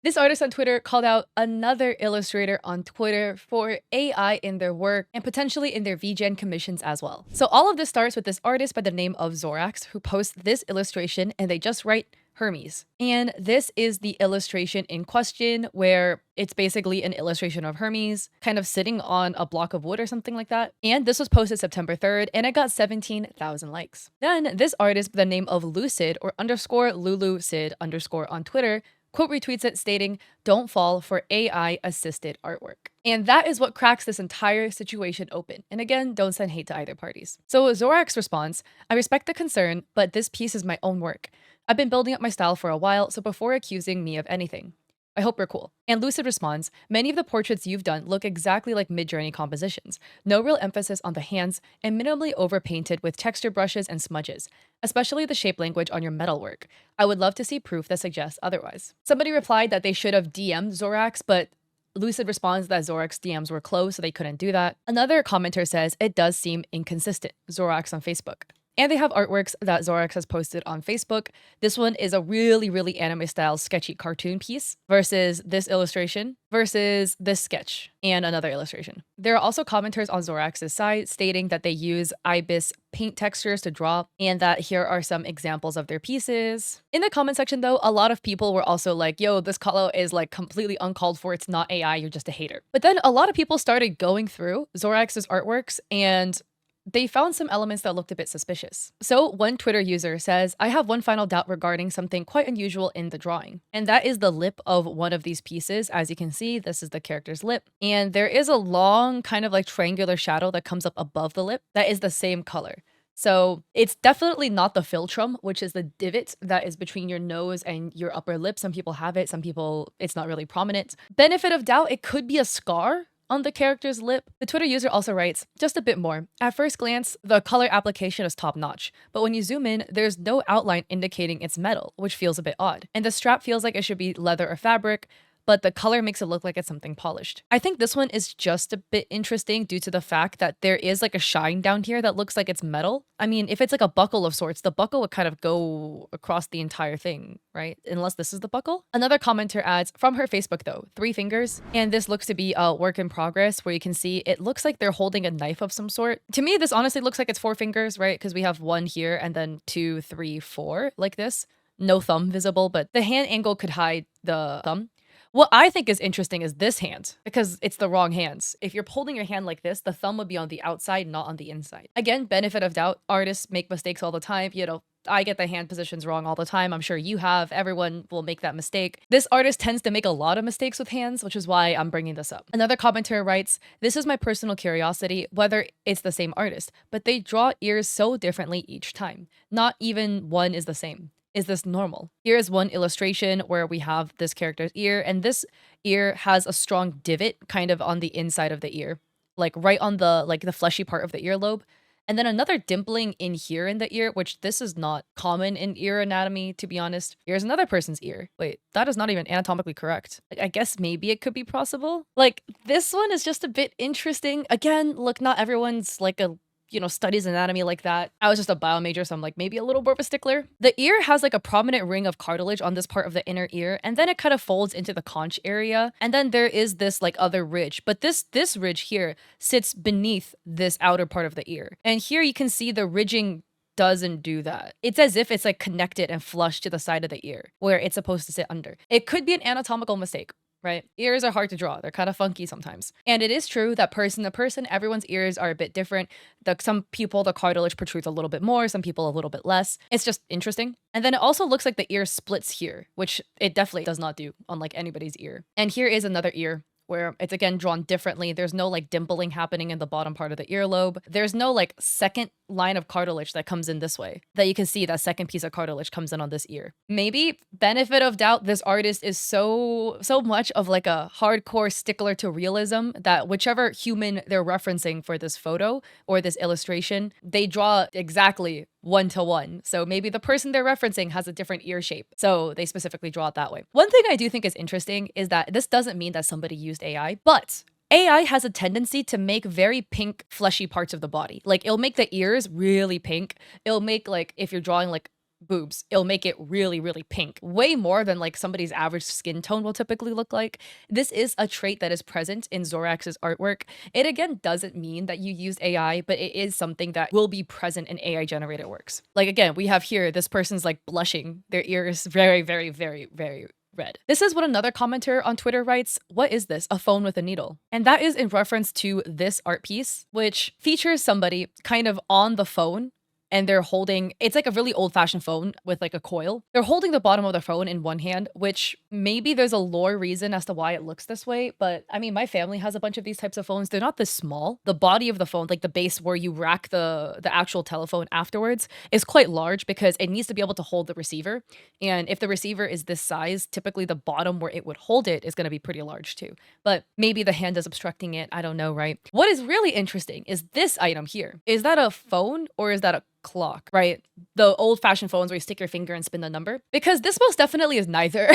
This artist on Twitter called out another illustrator on Twitter for AI in their work and potentially in their VGen commissions as well. So all of this starts with this artist by the name of Zorax who posts this illustration and they just write Hermes. And this is the illustration in question where it's basically an illustration of Hermes kind of sitting on a block of wood or something like that. And this was posted September 3rd and it got 17,000 likes. Then this artist by the name of Lucid or underscore Lulu Sid underscore on Twitter quote retweets it stating, "Don't fall for AI assisted artwork." And that is what cracks this entire situation open. And again, don't send hate to either parties. So Zorax responds, "I respect the concern, but this piece is my own work. I've been building up my style for a while, so before accusing me of anything, I hope you're cool." And Lucid responds, "Many of the portraits you've done look exactly like Midjourney compositions. No real emphasis on the hands and minimally overpainted with texture brushes and smudges, especially the shape language on your metalwork. I would love to see proof that suggests otherwise." Somebody replied that they should have DM'd Zorax, but Lucid responds that Zorax DMs were closed, so they couldn't do that. Another commenter says, "It does seem inconsistent." Zorax on Facebook. And they have artworks that Zorax has posted on Facebook. This one is a really anime style sketchy cartoon piece versus this illustration versus this sketch and another illustration. There are also commenters on Zorax's site stating that they use Ibis paint textures to draw and that here are some examples of their pieces. In the comment section though, a lot of people were also like, yo, this color is like completely uncalled for. It's not AI, you're just a hater. But then a lot of people started going through Zorax's artworks and they found some elements that looked a bit suspicious. So one Twitter user says, "I have one final doubt regarding something quite unusual in the drawing. And that is the lip of one of these pieces. As you can see, this is the character's lip. And there is a long kind of like triangular shadow that comes up above the lip that is the same color. So it's definitely not the philtrum, which is the divot that is between your nose and your upper lip. Some people have it, some people, it's not really prominent. Benefit of doubt, it could be a scar on the character's lip." The Twitter user also writes, "Just a bit more. At first glance, the color application is top notch, but when you zoom in, there's no outline indicating it's metal, which feels a bit odd. And the strap feels like it should be leather or fabric, but the color makes it look like it's something polished." I think this one is just a bit interesting due to the fact that there is like a shine down here that looks like it's metal. I mean, if it's like a buckle of sorts, the buckle would kind of go across the entire thing, right? Unless this is the buckle. Another commenter adds, "From her Facebook though, 3 fingers. And this looks to be a work in progress where you can see it looks like they're holding a knife of some sort. To me, this honestly looks like it's 4 fingers, right? Because we have 1 here and then 2, 3, 4 like this. No thumb visible, but the hand angle could hide the thumb. What I think is interesting is this hand, because it's the wrong hands. If you're holding your hand like this, the thumb would be on the outside, not on the inside. Again, benefit of doubt. Artists make mistakes all the time. You know, I get the hand positions wrong all the time. I'm sure you have. Everyone will make that mistake. This artist tends to make a lot of mistakes with hands, which is why I'm bringing this up. Another commenter writes, "This is my personal curiosity, whether it's the same artist, but they draw ears so differently each time. Not even one is the same. Is this normal?" Here is one illustration where we have this character's ear, and this ear has a strong divot kind of on the inside of the ear, like right on the the fleshy part of the earlobe. And then another dimpling in here in the ear, which this is not common in ear anatomy, to be honest. Here's another person's ear. Wait, that is not even anatomically correct. Like, I guess maybe it could be possible. Like, this one is just a bit interesting. Again, look, not everyone's like a studies anatomy like that. I was just a bio major, so I'm like maybe a little more of a stickler. The ear has like a prominent ring of cartilage on this part of the inner ear, and then it kind of folds into the conch area. And then there is this like other ridge, but this ridge here sits beneath this outer part of the ear. And here you can see the ridging doesn't do that. It's as if it's like connected and flush to the side of the ear where it's supposed to sit under. It could be an anatomical mistake, right? Ears are hard to draw. They're kind of funky sometimes. And it is true that person to person, everyone's ears are a bit different. Some people, the cartilage protrudes a little bit more, some people a little bit less. It's just interesting. And then it also looks like the ear splits here, which it definitely does not do on like anybody's ear. And here is another ear where it's again drawn differently. There's no like dimpling happening in the bottom part of the earlobe. There's no like second line of cartilage that comes in this way that you can see that second piece of cartilage comes in on this ear. Maybe benefit of doubt, this artist is so much of like a hardcore stickler to realism that whichever human they're referencing for this photo or this illustration, they draw exactly 1-to-1. So maybe the person they're referencing has a different ear shape, so they specifically draw it that way. One thing I do think is interesting is that this doesn't mean that somebody used AI, but AI has a tendency to make very pink, fleshy parts of the body. Like, it'll make the ears really pink. It'll make, like, if you're drawing, like, boobs, it'll make it really, really pink, way more than like somebody's average skin tone will typically look like. This is a trait that is present in Zorax's artwork. It again doesn't mean that you used AI, but it is something that will be present in AI generated works. Like again, we have here, this person's like blushing, their ear is very, very, very, very red. This is what another commenter on Twitter writes, "What is this? A phone with a needle?" And that is in reference to this art piece, which features somebody kind of on the phone, and they're holding, it's like a really old-fashioned phone with like a coil. They're holding the bottom of the phone in one hand, which maybe there's a lore reason as to why it looks this way, but I mean, my family has a bunch of these types of phones. They're not this small. The body of the phone, like the base where you rack the actual telephone afterwards, is quite large because it needs to be able to hold the receiver. And if the receiver is this size, typically the bottom where it would hold it is going to be pretty large too. But maybe the hand is obstructing it. I don't know, right? What is really interesting is this item here. Is that a phone or is that a clock, right? The old-fashioned phones where you stick your finger and spin the number, because this most definitely is neither.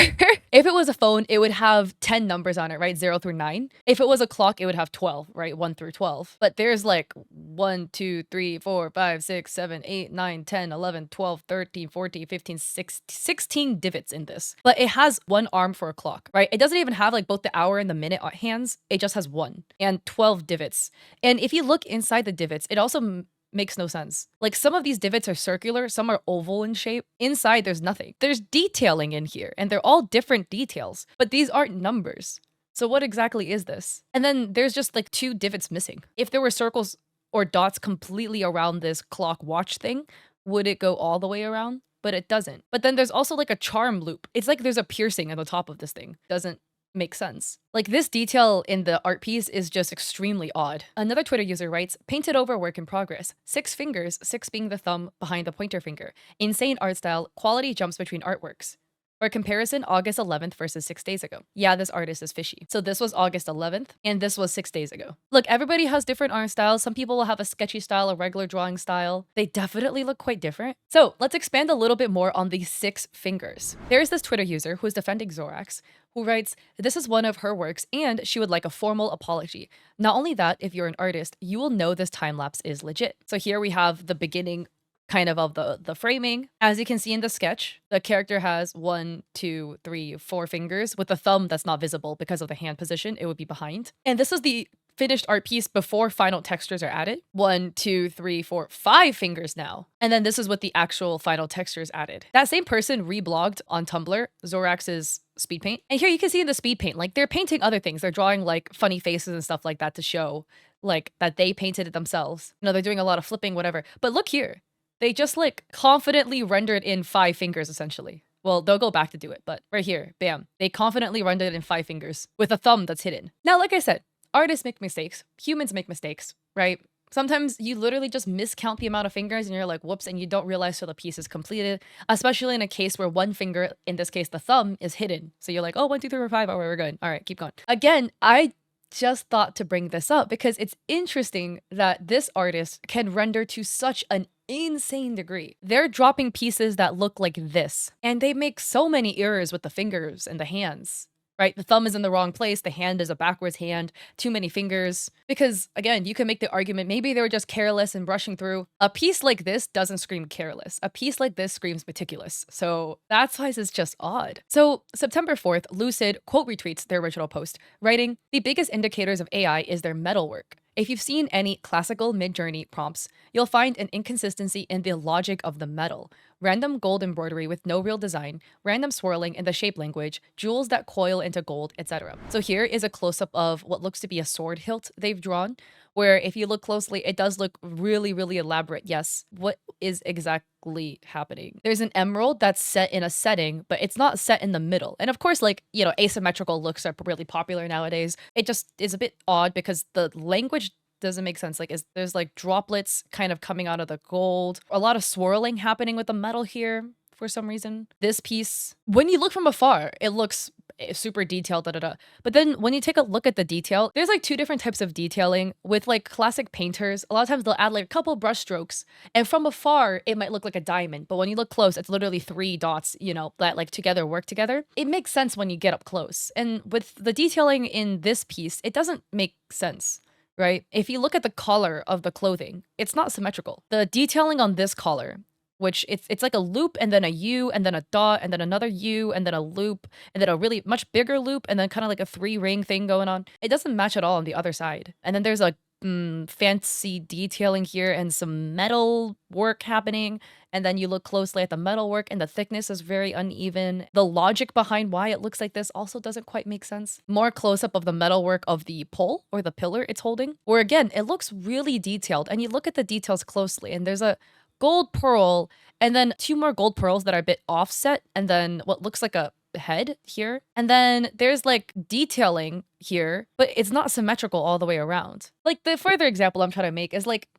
If it was a phone, it would have 10 numbers on it, right? 0 through 9. If it was a clock, it would have 12, right? 1 through 12. But there's like 1, 2, 3, 4, 5, 6, 7, 8, 9, 10, 11, 12, 13, 14, 15, 16 divots in this. But it has one arm for a clock, right? It doesn't even have like both the hour and the minute hands. It just has one and 12 divots. And if you look inside the divots, it also makes no sense. Like some of these divots are circular, some are oval in shape. Inside, there's nothing. There's detailing in here, and they're all different details, but these aren't numbers. So what exactly is this? And then there's just like 2 divots missing. If there were circles or dots completely around this clock watch thing, would it go all the way around? But it doesn't. But then there's also like a charm loop. It's like there's a piercing at the top of this thing. Doesn't make sense. Like this detail in the art piece is just extremely odd. Another Twitter user writes, "Painted over work in progress. 6 fingers, 6 being the thumb behind the pointer finger. Insane art style, quality jumps between artworks. For comparison, August 11th versus 6 days ago." Yeah, this artist is fishy. So this was August 11th, and this was 6 days ago. Look, everybody has different art styles. Some people will have a sketchy style, a regular drawing style. They definitely look quite different. So let's expand a little bit more on these 6 fingers. There's this Twitter user who is defending Zorax, who writes, "This is one of her works, and she would like a formal apology. Not only that, if you're an artist, you will know this time-lapse is legit." So here we have the beginning kind of the framing. As you can see in the sketch, the character has 1, 2, 3, 4 fingers with the thumb that's not visible because of the hand position. It would be behind. And this is the finished art piece before final textures are added. 1, 2, 3, 4, 5 fingers now. And then this is with the actual final textures added. That same person reblogged on Tumblr Zorax's speed paint. And here you can see in the speed paint, like they're painting other things. They're drawing like funny faces and stuff like that to show like that they painted it themselves. You know, they're doing a lot of flipping, whatever. But look here. They just like confidently rendered in 5 fingers essentially. Well, they'll go back to do it, but right here, bam. They confidently rendered it in 5 fingers with a thumb that's hidden. Now, like I said, artists make mistakes. Humans make mistakes, right? Sometimes you literally just miscount the amount of fingers and you're like, whoops, and you don't realize till the piece is completed, especially in a case where one finger, in this case, the thumb, is hidden. So you're like, oh, 1, 2, 3, 4, 5. Oh, we're good. All right, keep going. Again, I just thought to bring this up because it's interesting that this artist can render to such an insane degree. They're dropping pieces that look like this, and they make so many errors with the fingers and the hands. Right? The thumb is in the wrong place. The hand is a backwards hand. Too many fingers. Because again, you can make the argument, maybe they were just careless and brushing through. A piece like this doesn't scream careless. A piece like this screams meticulous. So that's why it's just odd. So September 4th, Lucid quote retweets their original post, writing, "The biggest indicators of AI is their metalwork. If you've seen any classical Mid-Journey prompts, you'll find an inconsistency in the logic of the metal. Random gold embroidery with no real design, random swirling in the shape language, jewels that coil into gold, etc." So here is a close-up of what looks to be a sword hilt they've drawn, where if you look closely, it does look really, really elaborate. Yes, what is exactly happening? There's an emerald that's set in a setting, but it's not set in the middle. And of course, like, you know, asymmetrical looks are really popular nowadays. It just is a bit odd because the language doesn't make sense. Like, there's like droplets kind of coming out of the gold. A lot of swirling happening with the metal here for some reason. This piece, when you look from afar, it looks super detailed, But then when you take a look at the detail, there's like 2 different types of detailing. With like classic painters, a lot of times they'll add like a couple brush strokes, and from afar, it might look like a diamond. But when you look close, it's literally 3 dots, you know, that like together work together. It makes sense when you get up close. And with the detailing in this piece, it doesn't make sense. Right? If you look at the collar of the clothing, it's not symmetrical. The detailing on this collar which it's like a loop and then a U and then a dot and then another U and then a loop and then a really much bigger loop and then kind of like a 3-ring thing going on. It doesn't match at all on the other side. And then there's a fancy detailing here and some metal work happening. And then you look closely at the metal work and the thickness is very uneven. The logic behind why it looks like this also doesn't quite make sense. More close up of the metal work of the pole or the pillar it's holding, where again, it looks really detailed and you look at the details closely and there's a gold pearl and then 2 more gold pearls that are a bit offset and then what looks like a head here. And then there's like detailing here, but it's not symmetrical all the way around. Like the further example I'm trying to make is like,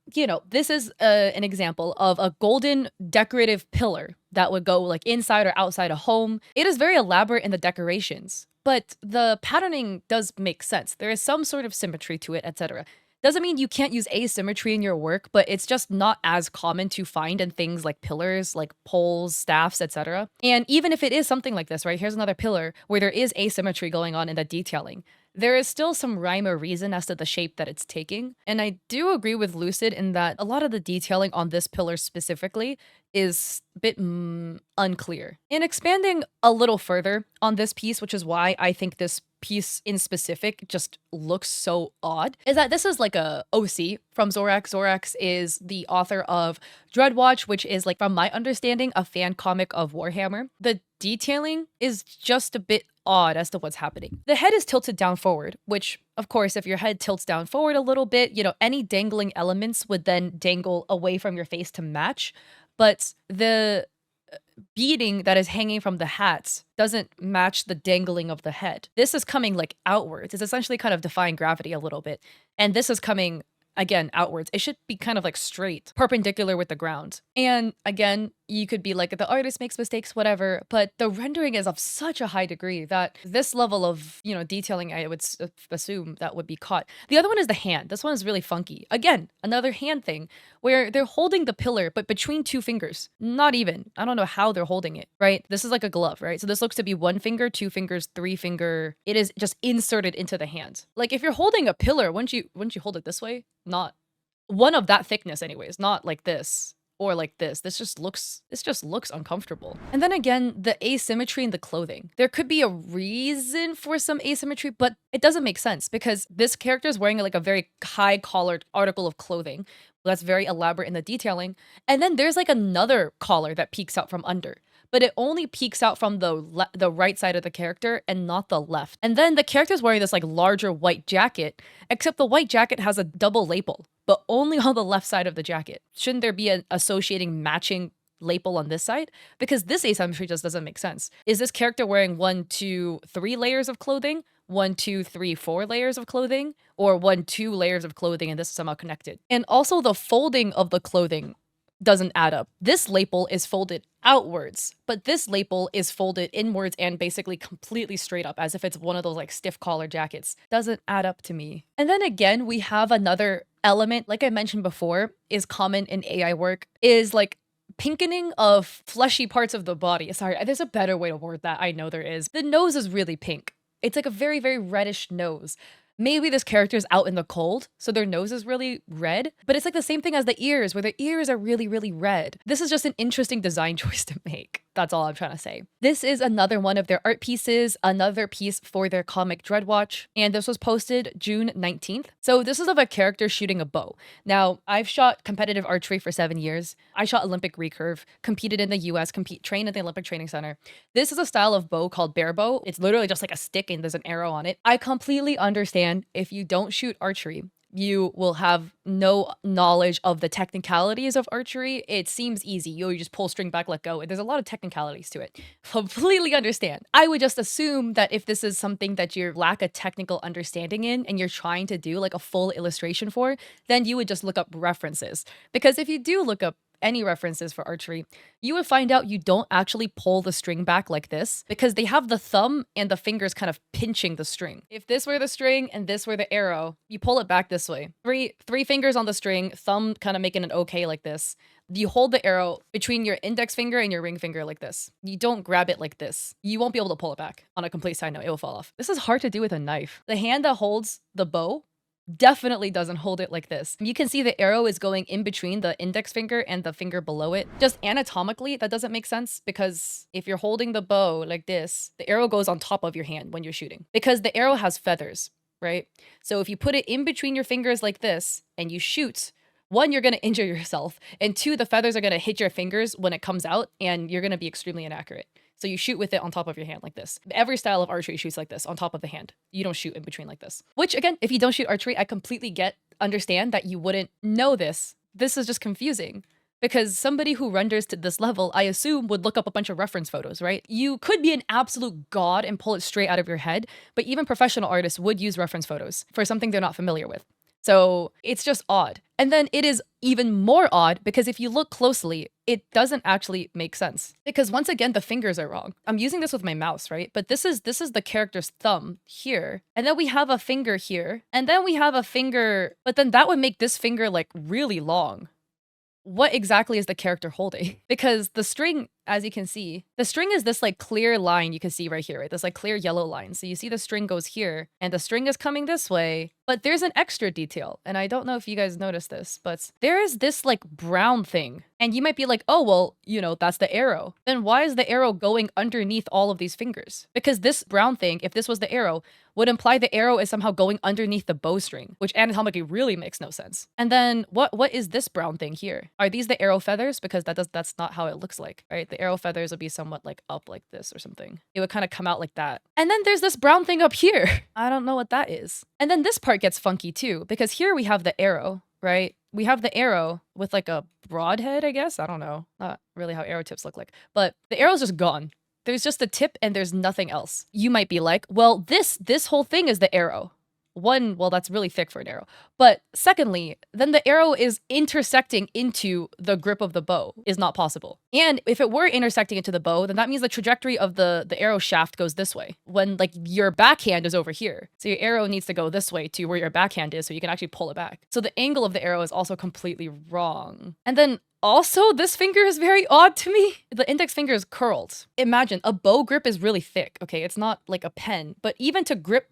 this is an example of a golden decorative pillar that would go like inside or outside a home. It is very elaborate in the decorations, but the patterning does make sense. There is some sort of symmetry to it, etc. Doesn't mean you can't use asymmetry in your work, but it's just not as common to find in things like pillars, like poles, staffs, etc. And even if it is something like this, right? Here's another pillar where there is asymmetry going on in the detailing. There is still some rhyme or reason as to the shape that it's taking. And I do agree with Lucid in that a lot of the detailing on this pillar specifically is a bit unclear. In expanding a little further on this piece, which is why I think this piece in specific just looks so odd, is that this is like a OC from Zorax. Zorax is the author of Dreadwatch, which is like, from my understanding, a fan comic of Warhammer. The detailing is just a bit odd as to what's happening. The head is tilted down forward, which of course, if your head tilts down forward a little bit, any dangling elements would then dangle away from your face to match. But the beading that is hanging from the hats doesn't match the dangling of the head. This is coming like outwards. It's essentially kind of defying gravity a little bit. And this is coming again outwards. It should be kind of like straight, perpendicular with the ground. And again, you could be like, the artist makes mistakes, whatever, but the rendering is of such a high degree that this level of, detailing, I would assume that would be caught. The other one is the hand. This one is really funky. Again, another hand thing where they're holding the pillar, but between 2 fingers. Not even. I don't know how they're holding it, right? This is like a glove, right? So this looks to be 1 finger, 2 fingers, 3 finger. It is just inserted into the hand. Like if you're holding a pillar, wouldn't you hold it this way? Not one of that thickness anyways, not like this. Or like this. This just looks uncomfortable. And then again, the asymmetry in the clothing. There could be a reason for some asymmetry, but it doesn't make sense because this character is wearing like a very high collared article of clothing that's very elaborate in the detailing. And then there's like another collar that peeks out from under, but it only peeks out from the right side of the character and not the left. And then the character's wearing this like larger white jacket, except the white jacket has a double lapel, but only on the left side of the jacket. Shouldn't there be an associating matching lapel on this side? Because this asymmetry just doesn't make sense. Is this character wearing 1, 2, 3 layers of clothing? 1, 2, 3, 4 layers of clothing? Or 1, 2 layers of clothing and this is somehow connected? And also the folding of the clothing doesn't add up. This lapel is folded outwards, but this lapel is folded inwards and basically completely straight up as if it's one of those like stiff collar jackets. Doesn't add up to me. And then again, we have another element, like I mentioned before, is common in AI work, is like pinkening of fleshy parts of the body. Sorry, there's a better way to word that. I know there is. The nose is really pink. It's like a very, very reddish nose. Maybe this character is out in the cold, so their nose is really red, but it's like the same thing as the ears, where their ears are really, really red. This is just an interesting design choice to make. That's all I'm trying to say. This is another one of their art pieces, another piece for their comic Dreadwatch, and this was posted June 19th. So this is of a character shooting a bow. Now, I've shot competitive archery for 7 years. I shot Olympic recurve, competed in the US, trained at the Olympic Training Center. This is a style of bow called bear bow. It's literally just like a stick and there's an arrow on it. I completely understand if you don't shoot archery, you will have no knowledge of the technicalities of archery. It seems easy. You just pull string back, let go. There's a lot of technicalities to it. Completely understand. I would just assume that if this is something that you lack a technical understanding in and you're trying to do like a full illustration for, then you would just look up references. Because if you do look up any references for archery, you would find out you don't actually pull the string back like this because they have the thumb and the fingers kind of pinching the string. If this were the string and this were the arrow, you pull it back this way. Three fingers on the string, thumb kind of making an okay like this. You hold the arrow between your index finger and your ring finger like this. You don't grab it like this. You won't be able to pull it back. On a complete side note, it will fall off. This is hard to do with a knife. The hand that holds the bow definitely doesn't hold it like this. You can see the arrow is going in between the index finger and the finger below it. Just anatomically, that doesn't make sense because if you're holding the bow like this, the arrow goes on top of your hand when you're shooting because the arrow has feathers, right? So if you put it in between your fingers like this and you shoot, one, you're going to injure yourself, and two, the feathers are going to hit your fingers when it comes out and you're going to be extremely inaccurate. So you shoot with it on top of your hand like this. Every style of archery shoots like this, on top of the hand. You don't shoot in between like this. Which again, if you don't shoot archery, I completely understand that you wouldn't know this. This is just confusing. Because somebody who renders to this level, I assume, would look up a bunch of reference photos, right? You could be an absolute god and pull it straight out of your head, but even professional artists would use reference photos for something they're not familiar with. So it's just odd. And then it is even more odd because if you look closely, it doesn't actually make sense. Because once again, the fingers are wrong. I'm using this with my mouse, right? But this is the character's thumb here. And then we have a finger here. And then we have a finger, but then that would make this finger like really long. What exactly is the character holding? Because the string, as you can see, the string is this like clear line you can see right here, right? This like clear yellow line. So you see the string goes here and the string is coming this way, but there's an extra detail. And I don't know if you guys noticed this, but there is this like brown thing. And you might be like, oh, well, you know, that's the arrow. Then why is the arrow going underneath all of these fingers? Because this brown thing, if this was the arrow, would imply the arrow is somehow going underneath the bowstring, which anatomically really makes no sense. And then what is this brown thing here? Are these the arrow feathers? Because that's not how it looks like, right? The arrow feathers would be somewhat like up like this or something. It would kind of come out like that. And then there's this brown thing up here. I don't know what that is. And then this part gets funky too, because here we have the arrow, right? We have the arrow with like a broadhead, I guess. I don't know. Not really how arrow tips look like, but the arrow's just gone. There's just a tip and there's nothing else. You might be like, well, this whole thing is the arrow. One, well, that's really thick for an arrow. But secondly, then the arrow is intersecting into the grip of the bow is not possible. And if it were intersecting into the bow, then that means the trajectory of the arrow shaft goes this way when like your backhand is over here. So your arrow needs to go this way to where your backhand is so you can actually pull it back. So the angle of the arrow is also completely wrong. And then also, this finger is very odd to me. The index finger is curled. Imagine a bow grip is really thick. Okay, it's not like a pen, but even to grip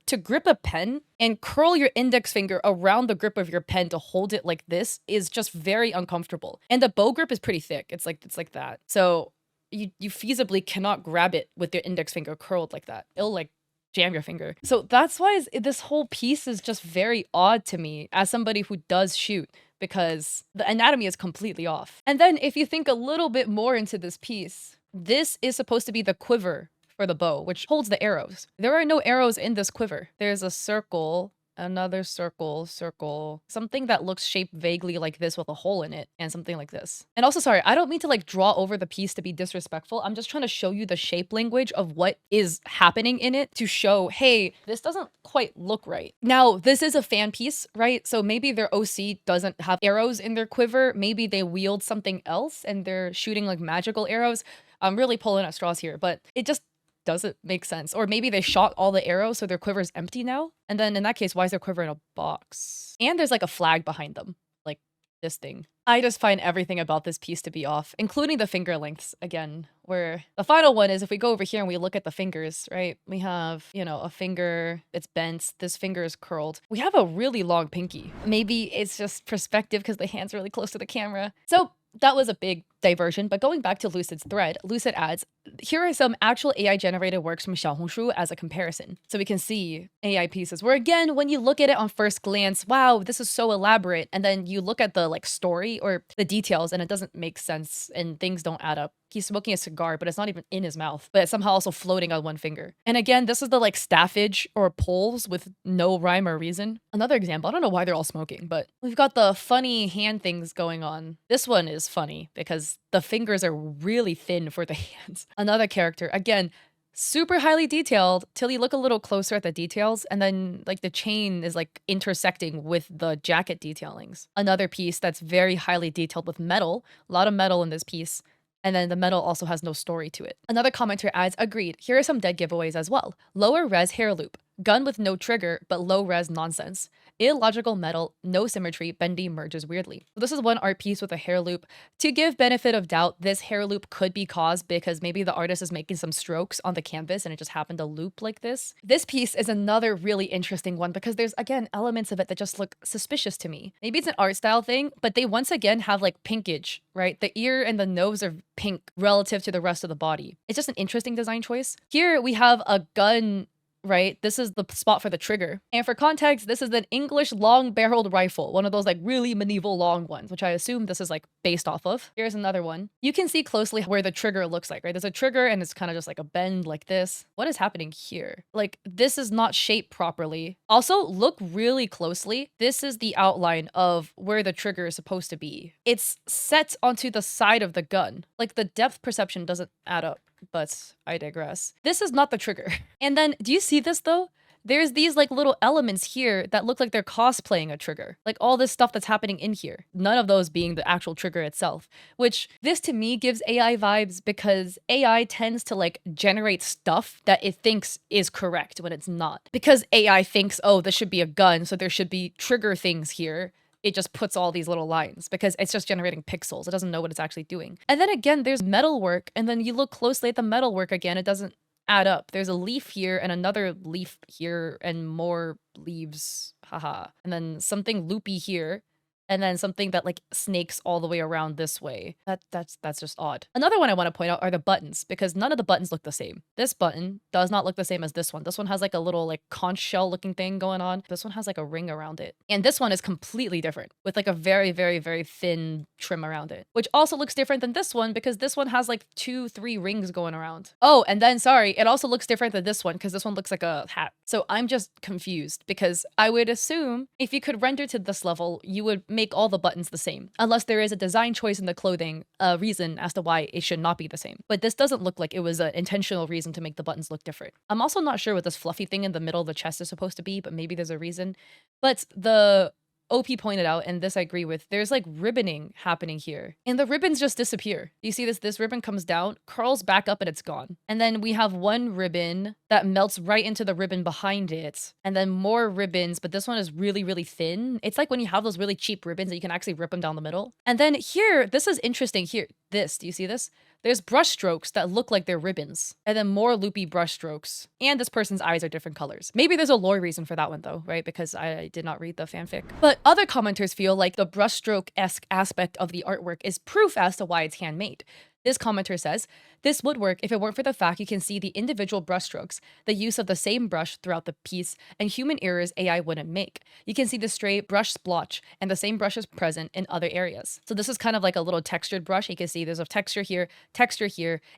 a pen and curl your index finger around the grip of your pen to hold it like this is just very uncomfortable. And the bow grip is pretty thick. It's like that. So you feasibly cannot grab it with your index finger curled like that. It'll like jam your finger. So that's why this whole piece is just very odd to me as somebody who does shoot, because the anatomy is completely off. And then if you think a little bit more into this piece, this is supposed to be the quiver for the bow, which holds the arrows. There are no arrows in this quiver. There's a circle, another circle, something that looks shaped vaguely like this with a hole in it, and something like this. And also, sorry, I don't mean to like draw over the piece to be disrespectful. I'm just trying to show you the shape language of what is happening in it to show, hey, this doesn't quite look right. Now, this is a fan piece, right? So maybe their OC doesn't have arrows in their quiver. Maybe they wield something else and they're shooting like magical arrows. I'm really pulling at straws here, but it just doesn't make sense. Or maybe they shot all the arrows so their quiver is empty now. And then in that case, why is their quiver in a box? And there's like a flag behind them, like this thing. I just find everything about this piece to be off, including the finger lengths again, where the final one is if we go over here and we look at the fingers, right? We have, you know, a finger, it's bent, this finger is curled. We have a really long pinky. Maybe it's just perspective because the hand's really close to the camera. So that was a big diversion, but going back to Lucid's thread, Lucid adds, here are some actual AI generated works from Xiaohongshu as a comparison. So we can see AI pieces where again, when you look at it on first glance, wow, this is so elaborate. And then you look at the like story or the details and it doesn't make sense and things don't add up. He's smoking a cigar, but it's not even in his mouth, but it's somehow also floating on one finger. And again, this is the like staffage or pulls with no rhyme or reason. Another example, I don't know why they're all smoking, but we've got the funny hand things going on. This one is funny because the fingers are really thin for the hands. Another character, again, super highly detailed till you look a little closer at the details, and then like the chain is like intersecting with the jacket detailings. Another piece that's very highly detailed with metal, a lot of metal in this piece. And then the metal also has no story to it. Another commenter adds, agreed, here are some dead giveaways as well. Lower res hair loop. gun with no trigger, but low res nonsense. Illogical metal, no symmetry, bendy merges weirdly. So this is one art piece with a hair loop. To give benefit of doubt, this hair loop could be caused because maybe the artist is making some strokes on the canvas and it just happened to loop like this. This piece is another really interesting one because there's, again, elements of it that just look suspicious to me. Maybe it's an art style thing, but they once again have like pinkage, right? The ear and the nose are pink relative to the rest of the body. It's just an interesting design choice. Here we have a gun, right? This is the spot for the trigger. And for context, this is an English long-barreled rifle, one of those like really medieval long ones, which I assume this is like based off of. Here's another one. You can see closely where the trigger looks like, right? There's a trigger and it's kind of just like a bend like this. What is happening here? Like, this is not shaped properly. Also, look really closely. This is the outline of where the trigger is supposed to be. It's set onto the side of the gun. Like, the depth perception doesn't add up. But I digress. This is not the trigger. And then, do you see this though? There's these like little elements here that look like they're cosplaying a trigger. Like all this stuff that's happening in here. None of those being the actual trigger itself. Which, this to me gives AI vibes because AI tends to like generate stuff that it thinks is correct when it's not. Because AI thinks, oh, this should be a gun, so there should be trigger things here. It just puts all these little lines because it's just generating pixels. It doesn't know what it's actually doing. And then again, there's metalwork, and then you look closely at the metalwork again, it doesn't add up. There's a leaf here and another leaf here and more leaves, haha. And then something loopy here. And then something that like snakes all the way around this way. That's just odd. Another one I want to point out are the buttons, because none of the buttons look the same. This button does not look the same as this one. This one has like a little like conch shell looking thing going on. This one has like a ring around it. And this one is completely different with like a very, very, very thin trim around it, which also looks different than this one because this one has like 2-3 rings going around. Oh, and then sorry, it also looks different than this one because this one looks like a hat. So I'm just confused because I would assume if you could render to this level, you would make all the buttons the same, unless there is a design choice in the clothing, a reason as to why it should not be the same. But this doesn't look like it was an intentional reason to make the buttons look different. I'm also not sure what this fluffy thing in the middle of the chest is supposed to be, but maybe there's a reason. But the OP pointed out, and this I agree with, there's like ribboning happening here. And the ribbons just disappear. You see this? This ribbon comes down, curls back up, and it's gone. And then we have one ribbon that melts right into the ribbon behind it. And then more ribbons, but this one is really, really thin. It's like when you have those really cheap ribbons that you can actually rip them down the middle. And then here, this is interesting here. This, do you see this? There's brush strokes that look like they're ribbons, and then more loopy brush strokes. And this person's eyes are different colors. Maybe there's a lore reason for that one though, right? Because I did not read the fanfic. But other commenters feel like the brushstroke-esque aspect of the artwork is proof as to why it's handmade. This commenter says, this would work if it weren't for the fact you can see the individual brushstrokes, the use of the same brush throughout the piece, and human errors AI wouldn't make. You can see the stray brush splotch, and the same brush is present in other areas. So this is kind of like a little textured brush. You can see there's a texture here,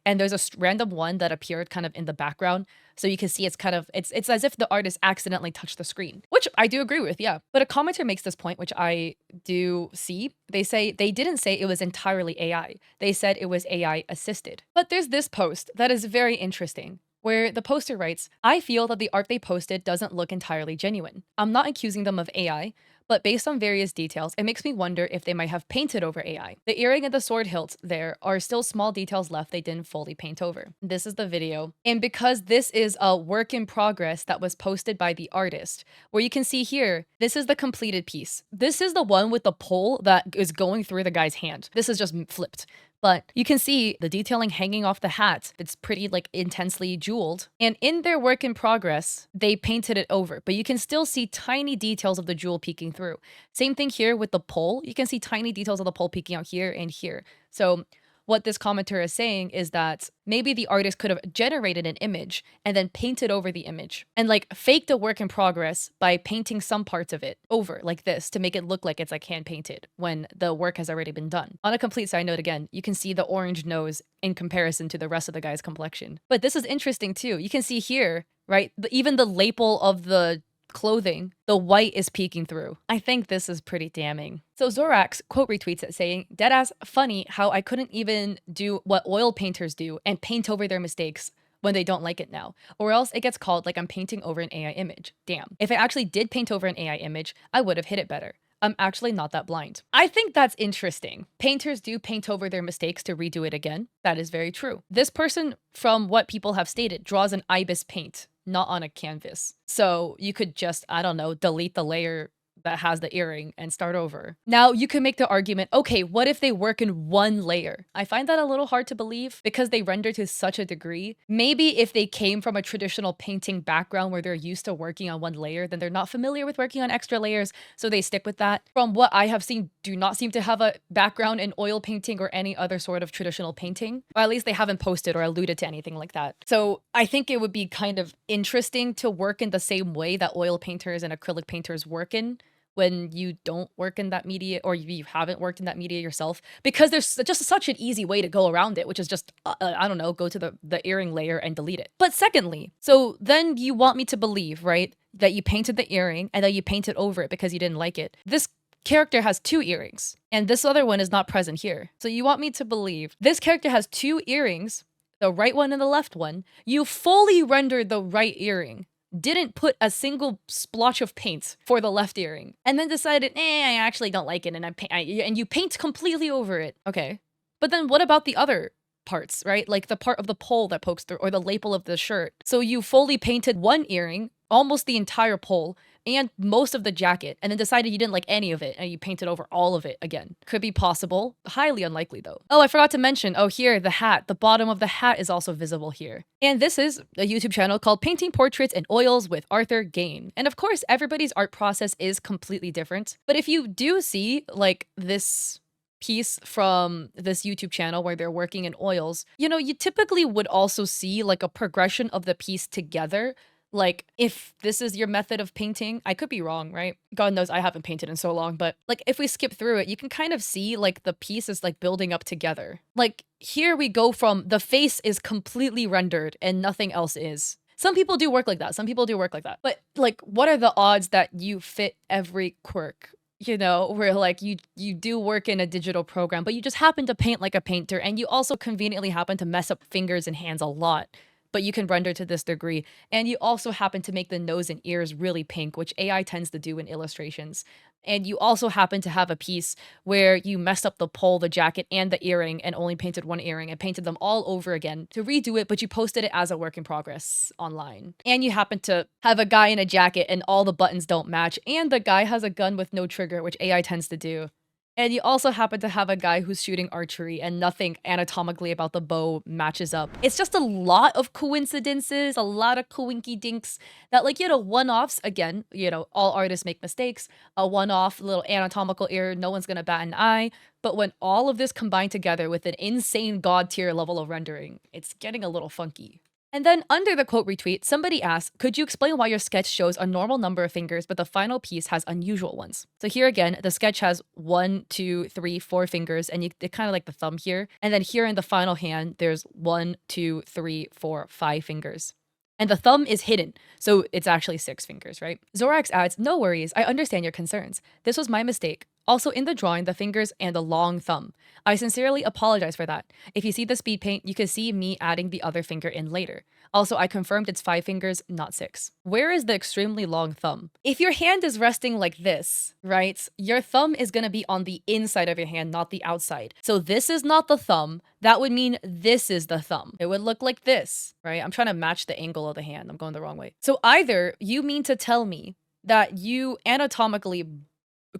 and there's a random one that appeared kind of in the background. So you can see it's kind of, it's as if the artist accidentally touched the screen, which I do agree with, yeah. But a commenter makes this point, which I do see. They say, they didn't say it was entirely AI. They said it was AI assisted. But there's this post that is very interesting, where the poster writes, I feel that the art they posted doesn't look entirely genuine. I'm not accusing them of AI, but based on various details, it makes me wonder if they might have painted over AI. The earring and the sword hilt there are still small details left they didn't fully paint over. This is the video. And because this is a work in progress that was posted by the artist, where you can see here, this is the completed piece. This is the one with the pole that is going through the guy's hand. This is just flipped. But you can see the detailing hanging off the hat. It's pretty like intensely jeweled. And in their work in progress, they painted it over, but you can still see tiny details of the jewel peeking through. Same thing here with the pole. You can see tiny details of the pole peeking out here and here. So what this commenter is saying is that maybe the artist could have generated an image and then painted over the image and like faked a work in progress by painting some parts of it over like this to make it look like it's like hand painted when the work has already been done. On a complete side note again, you can see the orange nose in comparison to the rest of the guy's complexion. But this is interesting too. You can see here, right? Even the lapel of the clothing, the white is peeking through. I think this is pretty damning. So Zorax quote retweets it saying, deadass funny how I couldn't even do what oil painters do and paint over their mistakes when they don't like it now, or else it gets called like I'm painting over an AI image. Damn. If I actually did paint over an AI image, I would have hit it better. I'm actually not that blind. I think that's interesting. Painters do paint over their mistakes to redo it again. That is very true. This person, from what people have stated, draws an ibis paint, not on a canvas. So you could just, I don't know, delete the layer that has the earring and start over. Now you can make the argument, okay, what if they work in one layer? I find that a little hard to believe because they render to such a degree. Maybe if they came from a traditional painting background where they're used to working on one layer, then they're not familiar with working on extra layers, so they stick with that. From what I have seen, do not seem to have a background in oil painting or any other sort of traditional painting, or at least they haven't posted or alluded to anything like that. So I think it would be kind of interesting to work in the same way that oil painters and acrylic painters work in, when you don't work in that media or you haven't worked in that media yourself, because there's just such an easy way to go around it, which is just, I don't know, go to the earring layer and delete it. But secondly, so then you want me to believe, right, that you painted the earring and that you painted over it because you didn't like it. This character has 2 earrings and this other one is not present here. So you want me to believe this character has 2 earrings, the right one and the left one. You fully rendered the right earring, didn't put a single splotch of paint for the left earring, and then decided, I actually don't like it, and and you paint completely over it. Okay. But then what about the other parts, right? Like the part of the pole that pokes through, or the lapel of the shirt. So you fully painted one earring, almost the entire pole, and most of the jacket, and then decided you didn't like any of it and you painted over all of it again. Could be possible. Highly unlikely though. Oh, I forgot to mention, oh here, the hat. The bottom of the hat is also visible here. And this is a YouTube channel called Painting Portraits in Oils with Arthur Gain. And of course, everybody's art process is completely different. But if you do see like this piece from this YouTube channel where they're working in oils, you know, you typically would also see like a progression of the piece together. Like, if this is your method of painting, I could be wrong, right? God knows I haven't painted in so long, but like if we skip through it, you can kind of see like the piece is like building up together. Like here we go from the face is completely rendered and nothing else is. Some people do work like that. Some people do work like that. But like, what are the odds that you fit every quirk? You know, where like you do work in a digital program, but you just happen to paint like a painter, and you also conveniently happen to mess up fingers and hands a lot, but you can render to this degree. And you also happen to make the nose and ears really pink, which AI tends to do in illustrations. And you also happen to have a piece where you messed up the pole, the jacket, and the earring and only painted one earring and painted them all over again to redo it, but you posted it as a work in progress online. And you happen to have a guy in a jacket and all the buttons don't match, and the guy has a gun with no trigger, which AI tends to do. And you also happen to have a guy who's shooting archery and nothing anatomically about the bow matches up. It's just a lot of coincidences, a lot of coinky dinks that, like, you know, one-offs, again, you know, all artists make mistakes, a one-off little anatomical error, no one's gonna bat an eye. But when all of this combined together with an insane god tier level of rendering, it's getting a little funky. And then under the quote retweet, somebody asked, could you explain why your sketch shows a normal number of fingers, but the final piece has unusual ones? So here again, the sketch has 1, 2, 3, 4 fingers, and they kind of like the thumb here. And then here in the final hand, there's 1, 2, 3, 4, 5 fingers. And the thumb is hidden, so it's actually 6 fingers, right? Zorax adds, no worries, I understand your concerns. This was my mistake. Also in the drawing, the fingers and the long thumb. I sincerely apologize for that. If you see the speed paint, you can see me adding the other finger in later. Also, I confirmed it's 5 fingers, not 6. Where is the extremely long thumb? If your hand is resting like this, right, your thumb is gonna be on the inside of your hand, not the outside. So this is not the thumb. That would mean this is the thumb. It would look like this, right? I'm trying to match the angle of the hand. I'm going the wrong way. So either you mean to tell me that you anatomically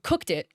cooked it,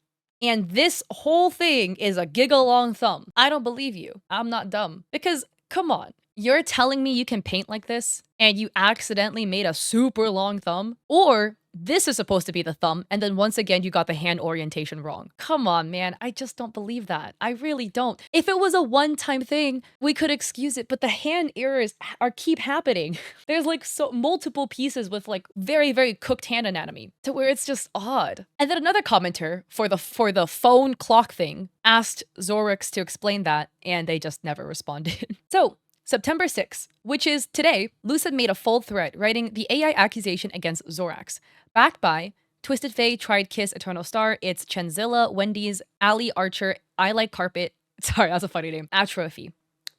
and this whole thing is a giga-long thumb. I don't believe you. I'm not dumb. Because, come on, you're telling me you can paint like this, and you accidentally made a super long thumb? Or this is supposed to be the thumb, and then once again, you got the hand orientation wrong. Come on, man. I just don't believe that. I really don't. If it was a one-time thing, we could excuse it, but the hand errors keep happening. There's like multiple pieces with like very, very cooked hand anatomy to where it's just odd. And then another commenter for the phone clock thing asked Zorax to explain that, and they just never responded. So, September 6th, which is today, Lucid made a full thread writing the AI accusation against Zorax, backed by Twisted Fae, Tried Kiss, Eternal Star, It's Chenzilla, Wendy's, Ali Archer, I Like Carpet, sorry, that's a funny name, Atrophy.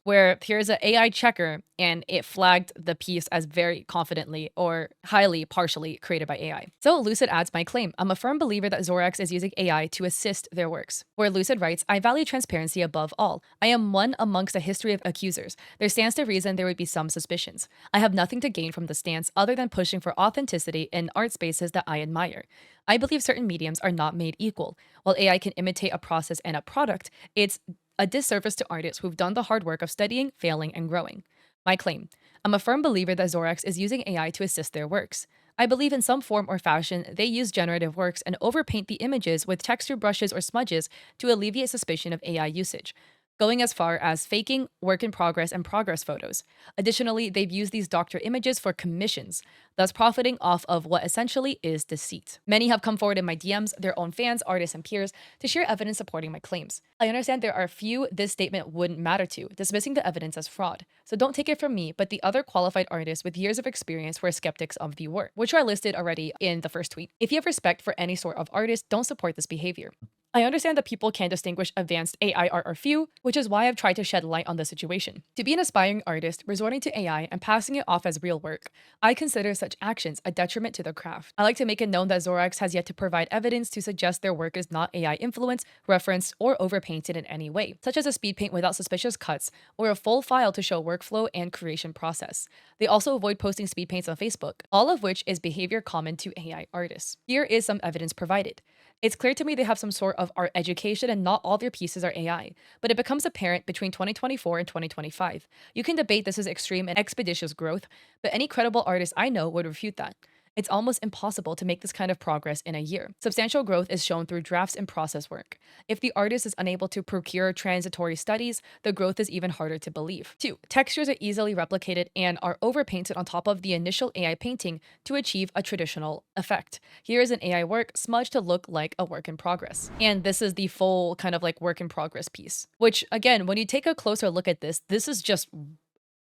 where here's an AI checker and it flagged the piece as very confidently or highly partially created by AI. So Lucid adds my claim. I'm a firm believer that Zorax is using AI to assist their works. Where Lucid writes, I value transparency above all. I am one amongst a history of accusers. There stands to reason there would be some suspicions. I have nothing to gain from the stance other than pushing for authenticity in art spaces that I admire. I believe certain mediums are not made equal. While AI can imitate a process and a product, it's a disservice to artists who've done the hard work of studying, failing, and growing. My claim. I'm a firm believer that Zorax is using AI to assist their works. I believe in some form or fashion they use generative works and overpaint the images with texture brushes or smudges to alleviate suspicion of AI usage, going as far as faking work in progress and progress photos. Additionally, they've used these doctor images for commissions, thus profiting off of what essentially is deceit. Many have come forward in my DMs, their own fans, artists, and peers, to share evidence supporting my claims. I understand there are few this statement wouldn't matter to, dismissing the evidence as fraud. So don't take it from me, but the other qualified artists with years of experience who are skeptics of the work, which are listed already in the first tweet. If you have respect for any sort of artist, don't support this behavior. I understand that people can distinguish advanced AI art or few, which is why I've tried to shed light on the situation. To be an aspiring artist, resorting to AI and passing it off as real work, I consider such actions a detriment to the craft. I like to make it known that Zorax has yet to provide evidence to suggest their work is not AI influenced, referenced, or overpainted in any way, such as a speed paint without suspicious cuts, or a full file to show workflow and creation process. They also avoid posting speed paints on Facebook, all of which is behavior common to AI artists. Here is some evidence provided. It's clear to me they have some sort of art education and not all their pieces are AI, but it becomes apparent between 2024 and 2025. You can debate this is extreme and expeditious growth, but any credible artist I know would refute that. It's almost impossible to make this kind of progress in a year. Substantial growth is shown through drafts and process work. If the artist is unable to procure transitory studies, the growth is even harder to believe. 2. Textures are easily replicated and are overpainted on top of the initial AI painting to achieve a traditional effect. Here is an AI work smudged to look like a work in progress. And this is the full kind of like work in progress piece, which again, when you take a closer look at this is just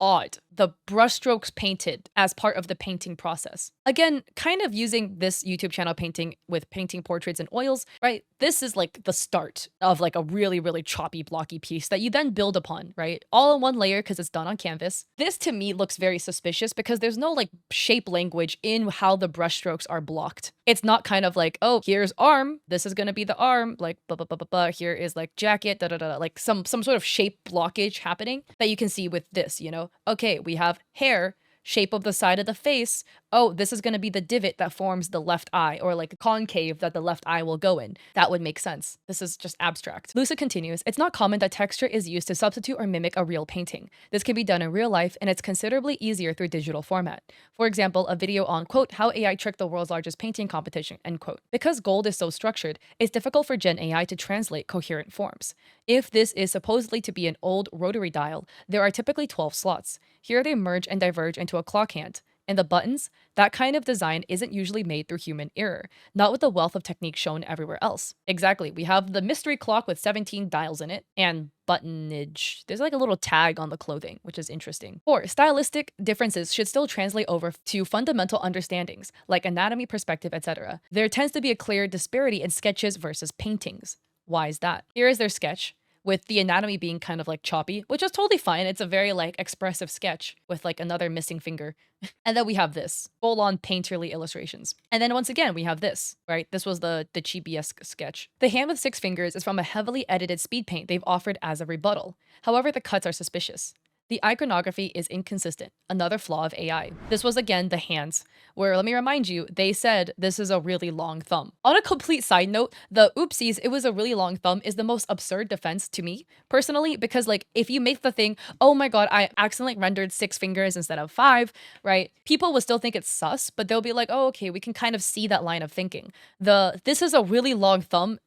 odd. The brushstrokes painted as part of the painting process. Again, kind of using this YouTube channel painting with painting portraits and oils, right? This is like the start of like a really, really choppy, blocky piece that you then build upon, right? All in one layer because it's done on canvas. This to me looks very suspicious because there's no like shape language in how the brushstrokes are blocked. It's not kind of like, oh, here's arm, this is gonna be the arm, like blah, blah, blah, blah, blah. Here is like jacket, da, da, da, like some sort of shape blockage happening that you can see with this, you know? Okay, we have hair, shape of the side of the face. Oh, this is going to be the divot that forms the left eye, or like a concave that the left eye will go in. That would make sense. This is just abstract. Lucid continues, it's not common that texture is used to substitute or mimic a real painting. This can be done in real life, and it's considerably easier through digital format. For example, a video on, quote, how AI tricked the world's largest painting competition, end quote. Because gold is so structured, it's difficult for Gen AI to translate coherent forms. If this is supposedly to be an old rotary dial, there are typically 12 slots. Here they merge and diverge into a clock hand. And the buttons, that kind of design isn't usually made through human error, not with the wealth of techniques shown everywhere else. Exactly, we have the mystery clock with 17 dials in it, and buttonage. There's like a little tag on the clothing, which is interesting. 4. Stylistic differences should still translate over to fundamental understandings, like anatomy, perspective, etc. There tends to be a clear disparity in sketches versus paintings. Why is that? Here is their sketch, with the anatomy being kind of like choppy, which is totally fine. It's a very like expressive sketch with like another missing finger. And then we have this full-on painterly illustrations. And then once again, we have this, right? This was the chibi-esque sketch. The hand with 6 fingers is from a heavily edited speed paint they've offered as a rebuttal. However, the cuts are suspicious. The iconography is inconsistent, another flaw of AI. This was again the hands, where let me remind you, they said this is a really long thumb. On a complete side note, the oopsies, it was a really long thumb is the most absurd defense to me, personally, because like if you make the thing, oh my god, I accidentally rendered 6 fingers instead of 5, right? People will still think it's sus, but they'll be like, oh, okay, we can kind of see that line of thinking. This is a really long thumb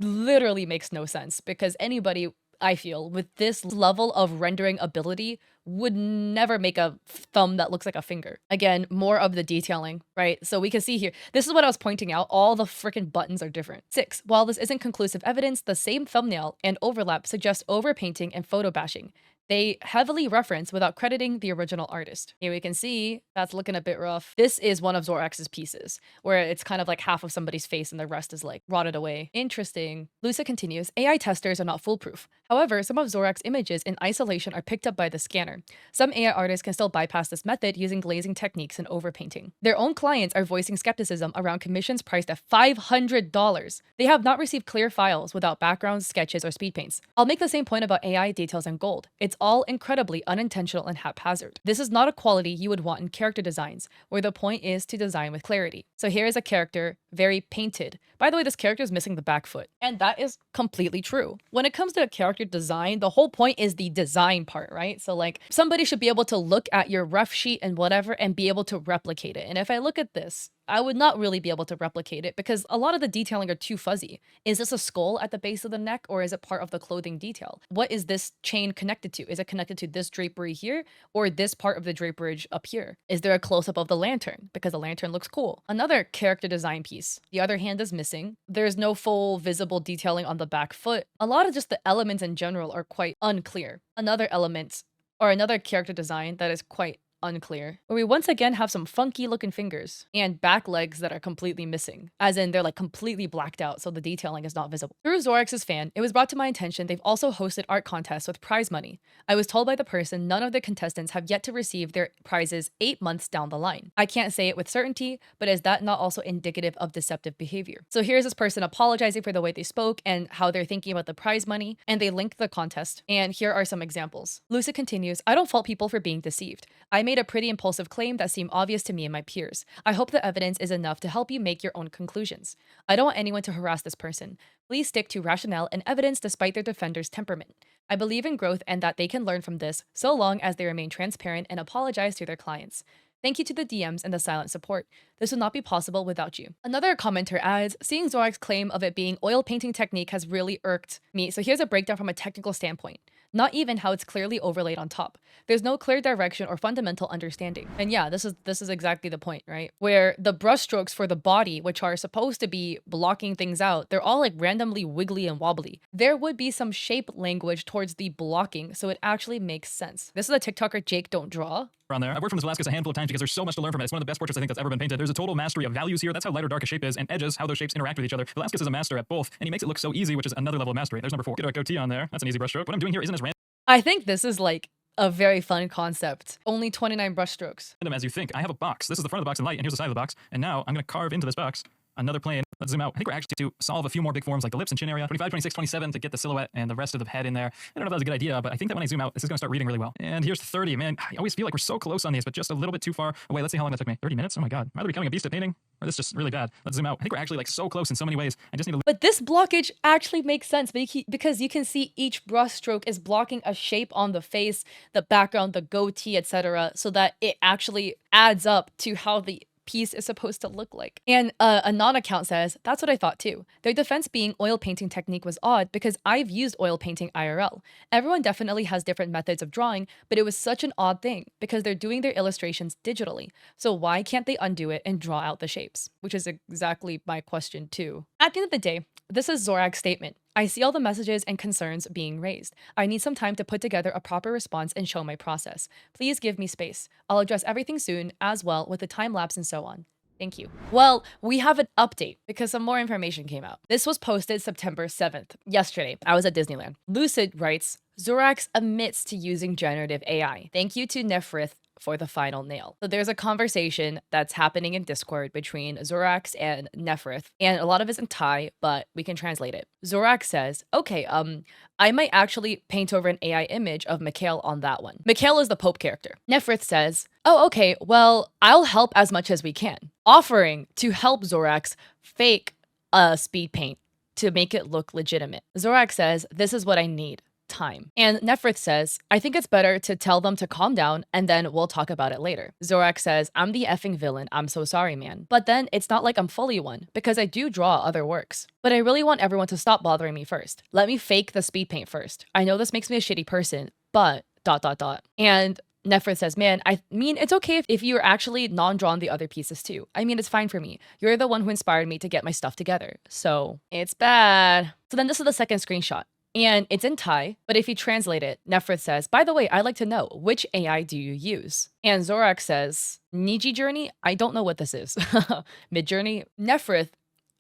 literally makes no sense because anybody, I feel, with this level of rendering ability would never make a thumb that looks like a finger. Again, more of the detailing, right? So we can see here, this is what I was pointing out, all the freaking buttons are different. 6. While this isn't conclusive evidence, the same thumbnail and overlap suggest overpainting and photo bashing. they heavily reference without crediting the original artist. Here we can see that's looking a bit rough. This is one of Zorax's pieces, where it's kind of like half of somebody's face and the rest is like rotted away. Interesting. Lusa continues, AI testers are not foolproof. However, some of Zorax's images in isolation are picked up by the scanner. Some AI artists can still bypass this method using glazing techniques and overpainting. Their own clients are voicing skepticism around commissions priced at $500. They have not received clear files without backgrounds, sketches, or speed paints. I'll make the same point about AI details and gold. It's all incredibly unintentional and haphazard. This is not a quality you would want in character designs, where the point is to design with clarity. So here is a character, very painted. By the way, this character is missing the back foot, and that is completely true. When it comes to a character design, the whole point is the design part, right? So like somebody should be able to look at your ref sheet and whatever and be able to replicate it. And if I look at this, I would not really be able to replicate it because a lot of the detailing are too fuzzy. Is this a skull at the base of the neck, or is it part of the clothing detail? What is this chain connected to? Is it connected to this drapery here or this part of the draperage up here? Is there a close-up of the lantern? Because the lantern looks cool. Another character design piece. The other hand is missing. There's no full visible detailing on the back foot. A lot of just the elements in general are quite unclear. Another element or another character design that is quite unclear, where we once again have some funky looking fingers and back legs that are completely missing, as in they're like completely blacked out, so the detailing is not visible. Through Zorax's fan, it was brought to my attention they've also hosted art contests with prize money. I was told by the person none of the contestants have yet to receive their prizes 8 months down the line. I can't say it with certainty, but is that not also indicative of deceptive behavior? So here's this person apologizing for the way they spoke and how they're thinking about the prize money, and they link the contest, and here are some examples. Lucy continues, I don't fault people for being deceived. I made a pretty impulsive claim that seemed obvious to me and my peers. I hope the evidence is enough to help you make your own conclusions. I don't want anyone to harass this person. Please stick to rationale and evidence despite their defender's temperament. I believe in growth and that they can learn from this so long as they remain transparent and apologize to their clients. Thank you to the DMs and the silent support. This would not be possible without you. Another commenter adds, seeing Zorax's claim of it being oil painting technique has really irked me. So here's a breakdown from a technical standpoint. Not even how it's clearly overlaid on top. There's no clear direction or fundamental understanding. And yeah, this is exactly the point, right? Where the brush strokes for the body, which are supposed to be blocking things out, they're all like randomly wiggly and wobbly. There would be some shape language towards the blocking, so it actually makes sense. This is a TikToker, Jake Don't Draw. On there. I've worked from this Velasquez a handful of times because there's so much to learn from it. It's one of the best portraits I think that's ever been painted. There's a total mastery of values here. That's how light or dark a shape is, and edges, how those shapes interact with each other. Velasquez is a master at both, and he makes it look so easy, which is another level of mastery. There's number 4. Get a goatee on there. That's an easy brush stroke. What I'm doing here isn't as random I think this is like a very fun concept. Only 29 brush strokes. as you think. I have a box. This is the front of the box in light, and here's the side of the box. And now I'm going to carve into this box another plane. Let's zoom out. I think we're actually to solve a few more big forms like the lips and chin area. 25, 26, 27 to get the silhouette and the rest of the head in there. I don't know if that was a good idea, but I think that when I zoom out, this is going to start reading really well. And here's 30. Man, I always feel like we're so close on these, but just a little bit too far away. Let's see how long that took me. 30 minutes? Oh my God. Am I either becoming a beast at painting or this is just really bad? Let's zoom out. I think we're actually like so close in so many ways. I just need to... But this blockage actually makes sense because you can see each brush stroke is blocking a shape on the face, the background, the goatee, etc., so that it actually adds up to how the piece is supposed to look like. And a non-account says, that's what I thought too. Their defense being oil painting technique was odd because I've used oil painting IRL. Everyone definitely has different methods of drawing, but it was such an odd thing because they're doing their illustrations digitally. So why can't they undo it and draw out the shapes? Which is exactly my question too. At the end of the day, this is Zorax's statement. I see all the messages and concerns being raised. I need some time to put together a proper response and show my process. Please give me space. I'll address everything soon as well with the time lapse and so on. Thank you. Well, we have an update because some more information came out. This was posted September 7th, yesterday. I was at Disneyland. Lucid writes, Zorax admits to using generative AI. Thank you to Nefrith for the final nail. So there's a conversation that's happening in Discord between Zorax and Nefrith, and a lot of it's in Thai, but we can translate it. Zorax says, okay, I might actually paint over an AI image of Mikhail on that one. Mikhail is the Pope character. Nefrith says, oh, okay, well, I'll help as much as we can, offering to help Zorax fake a speed paint to make it look legitimate. Zorax says, this is what I need. Time. And Nefrith says, I think it's better to tell them to calm down and then we'll talk about it later. Zorax says, I'm the effing villain. I'm so sorry, man. But then it's not like I'm fully one because I do draw other works. But I really want everyone to stop bothering me first. Let me fake the speed paint first. I know this makes me a shitty person, but ... And Nefrith says, man, I mean, it's okay if you're actually non-drawn the other pieces too. I mean, it's fine for me. You're the one who inspired me to get my stuff together. So it's bad. So then this is the second screenshot. And it's in Thai, but if you translate it, Nefrith says, by the way, I'd like to know, which AI do you use? And Zorax says, Niji Journey? I don't know what this is. Mid Journey? Nefrith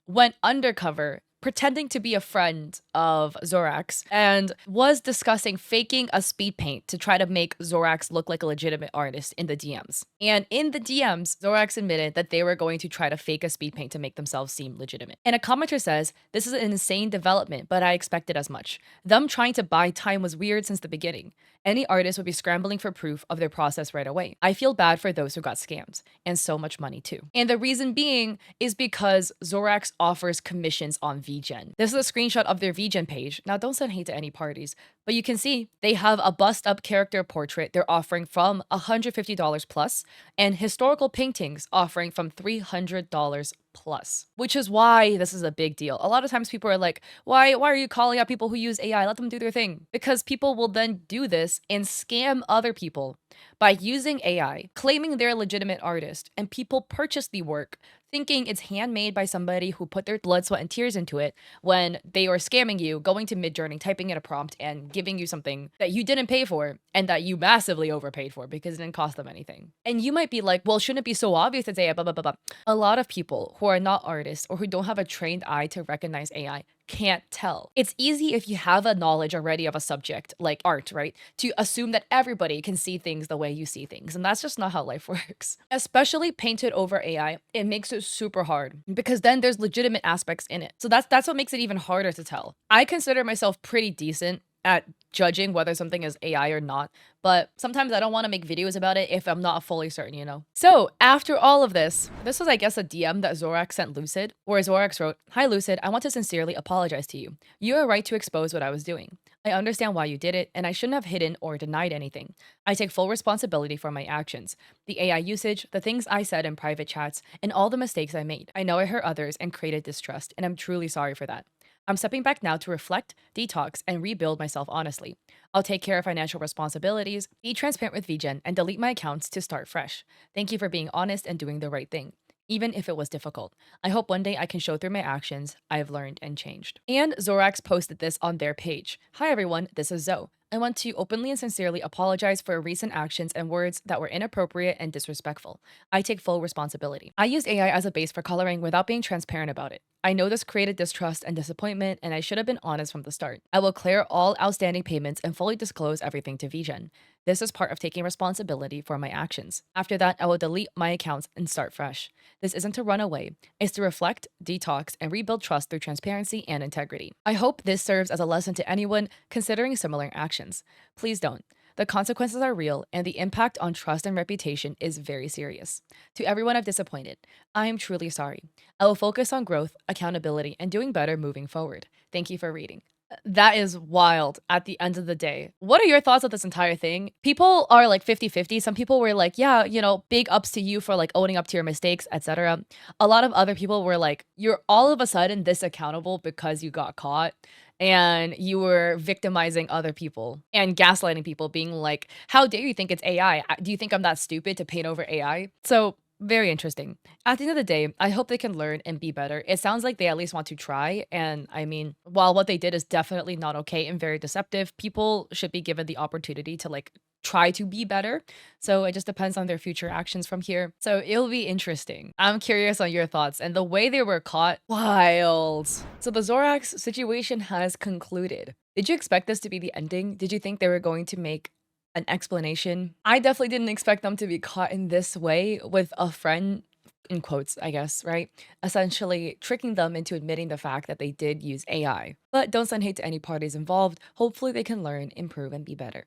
went undercover pretending to be a friend of Zorax and was discussing faking a speed paint to try to make Zorax look like a legitimate artist in the DMs. And in the DMs, Zorax admitted that they were going to try to fake a speed paint to make themselves seem legitimate. And a commenter says, this is an insane development, but I expected as much. Them trying to buy time was weird since the beginning. Any artist would be scrambling for proof of their process right away. I feel bad for those who got scammed, and so much money too. And the reason being is because Zorax offers commissions on VGen. This is a screenshot of their VGen page. Now, don't send hate to any parties, but you can see they have a bust-up character portrait they're offering from $150 plus, and historical paintings offering from $300 plus, which is why this is a big deal. A lot of times people are like, why are you calling out people who use AI? Let them do their thing. Because people will then do this and scam other people by using AI, claiming they're a legitimate artist, and people purchase the work thinking it's handmade by somebody who put their blood, sweat, and tears into it when they are scamming you, going to Midjourney, typing in a prompt, and giving you something that you didn't pay for and that you massively overpaid for because it didn't cost them anything. And you might be like, well, shouldn't it be so obvious it's AI, blah, blah, blah, blah. A lot of people who are not artists or who don't have a trained eye to recognize AI can't tell. It's easy if you have a knowledge already of a subject like art, right? To assume that everybody can see things the way you see things. And that's just not how life works. Especially painted over AI, it makes it super hard because then there's legitimate aspects in it. So that's what makes it even harder to tell. I consider myself pretty decent at judging whether something is AI or not, but sometimes I don't want to make videos about it if I'm not fully certain, you know? So after all of this was, I guess, a DM that Zorax sent Lucid, where Zorax wrote, "Hi Lucid, I want to sincerely apologize to you. You are right to expose what I was doing. I understand why you did it, and I shouldn't have hidden or denied anything. I take full responsibility for my actions, the AI usage, the things I said in private chats, and all the mistakes I made. I know I hurt others and created distrust, and I'm truly sorry for that. I'm stepping back now to reflect, detox, and rebuild myself honestly. I'll take care of financial responsibilities, be transparent with VGen, and delete my accounts to start fresh. Thank you for being honest and doing the right thing, even if it was difficult. I hope one day I can show through my actions I've learned and changed." And Zorax posted this on their page. "Hi everyone, this is Zoe. I want to openly and sincerely apologize for recent actions and words that were inappropriate and disrespectful. I take full responsibility. I used AI as a base for coloring without being transparent about it. I know this created distrust and disappointment, and I should have been honest from the start. I will clear all outstanding payments and fully disclose everything to VGen. This is part of taking responsibility for my actions. After that, I will delete my accounts and start fresh. This isn't to run away, it's to reflect, detox, and rebuild trust through transparency and integrity. I hope this serves as a lesson to anyone considering similar actions. Please don't. The consequences are real, and the impact on trust and reputation is very serious. To everyone I've disappointed, I am truly sorry. I will focus on growth, accountability, and doing better moving forward. Thank you for reading." That is wild at the end of the day. What are your thoughts on this entire thing? People are like 50-50. Some people were like, yeah, big ups to you for like owning up to your mistakes, etc. A lot of other people were like, you're all of a sudden this accountable because you got caught and you were victimizing other people and gaslighting people, being like, how dare you think it's AI? Do you think I'm that stupid to paint over AI? So very interesting. At the end of the day, I hope they can learn and be better. It sounds like they at least want to try. And I mean, while what they did is definitely not okay and very deceptive, people should be given the opportunity to like try to be better. So it just depends on their future actions from here. So it'll be interesting. I'm curious on your thoughts, and the way they were caught, wild. So the Zorax situation has concluded. Did you expect this to be the ending? Did you think they were going to make an explanation? I definitely didn't expect them to be caught in this way with a friend, in quotes, I guess, right? Essentially tricking them into admitting the fact that they did use AI. But don't send hate to any parties involved. Hopefully they can learn, improve, and be better.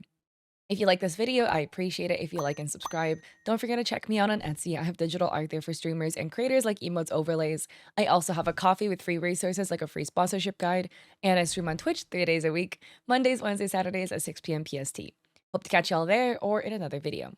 If you like this video, I appreciate it if you like and subscribe. Don't forget to check me out on Etsy. I have digital art there for streamers and creators like emotes, overlays. I also have a coffee with free resources like a free sponsorship guide, and I stream on Twitch 3 days a week, Mondays, Wednesdays, Saturdays at 6 p.m. PST. Hope to catch y'all there or in another video.